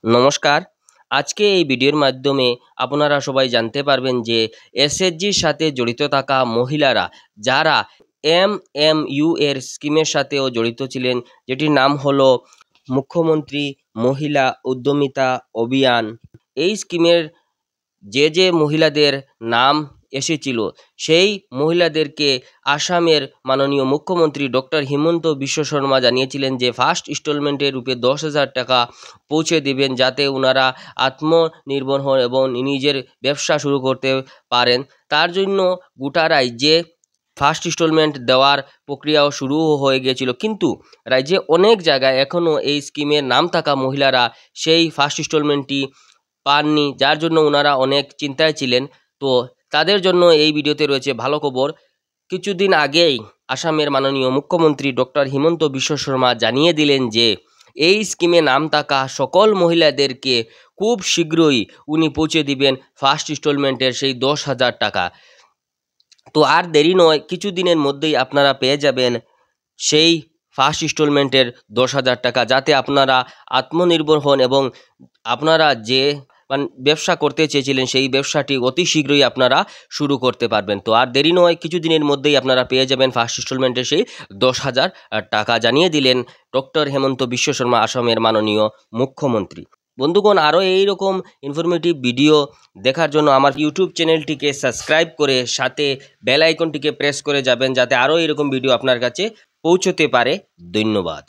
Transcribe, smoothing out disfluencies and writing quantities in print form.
নমস্কার। আজকে এই ভিডিওর মাধ্যমে আপনারা সবাই জানতে পারবেন যে এসএসজির সাথে জড়িত থাকা মহিলারা যারা এমএমইউ এর স্কিমের সাথেও জড়িত ছিলেন, যেটির নাম হলো মুখ্যমন্ত্রী মহিলা উদ্যমিতা অভিযান। এই স্কিমের যে মহিলাদের নাম এসেছিল সেই মহিলাদেরকে আসামের মাননীয় মুখ্যমন্ত্রী ডক্টর হিমন্ত বিশ্ব শর্মা জানিয়েছিলেন যে ফার্স্ট ইনস্টলমেন্টের রূপে 10,000 টাকা পৌঁছে দেবেন, যাতে ওনারা আত্মনির্ভর হন এবং নিজের ব্যবসা শুরু করতে পারেন। তার জন্য গোটা রাজ্যে ফার্স্ট ইনস্টলমেন্ট দেওয়ার প্রক্রিয়াও শুরু হয়ে গিয়েছিল, কিন্তু রাজ্যে অনেক জায়গায় এখনও এই স্কিমের নাম থাকা মহিলারা সেই ফার্স্ট ইনস্টলমেন্টটি পাননি, যার জন্য ওনারা অনেক চিন্তায় ছিলেন। তো তাদের জন্য এই ভিডিওতে রয়েছে ভালো খবর। কিছুদিন আগেই আসামের মাননীয় মুখ্যমন্ত্রী ডক্টর হিমন্ত বিশ্ব শর্মা জানিয়ে দিলেন যে এই স্কিমে নাম থাকা সকল মহিলাদেরকে খুব শীঘ্রই উনি পৌঁছে দিবেন ফার্স্ট ইনস্টলমেন্টের সেই 10,000 টাকা। তো আর দেরি নয়, কিছুদিনের মধ্যেই আপনারা পেয়ে যাবেন সেই ফার্স্ট ইনস্টলমেন্টের 10,000 টাকা, যাতে আপনারা আত্মনির্ভর হন এবং আপনারা যে ব্যবসা করতে চেয়েছিলেন সেই ব্যবসাটি অতি শীঘ্রই আপনারা শুরু করতে পারবেন। তো আর দেরি নয়, কিছুদিনের মধ্যেই আপনারা পেয়ে যাবেন ফার্স্ট ইনস্টলমেন্টের সেই 10,000 টাকা, জানিয়ে দিলেন ডক্টর হেমন্ত বিশ্ব শর্মা, আসামের মাননীয় মুখ্যমন্ত্রী। বন্ধুগণ, আরও এইরকম ইনফরমেটিভ ভিডিও দেখার জন্য আমার ইউটিউব চ্যানেলটিকে সাবস্ক্রাইব করে সাথে বেল আইকনটিকে প্রেস করে যাবেন, যাতে আরও এরকম ভিডিও আপনার কাছে পৌঁছতে পারে। ধন্যবাদ।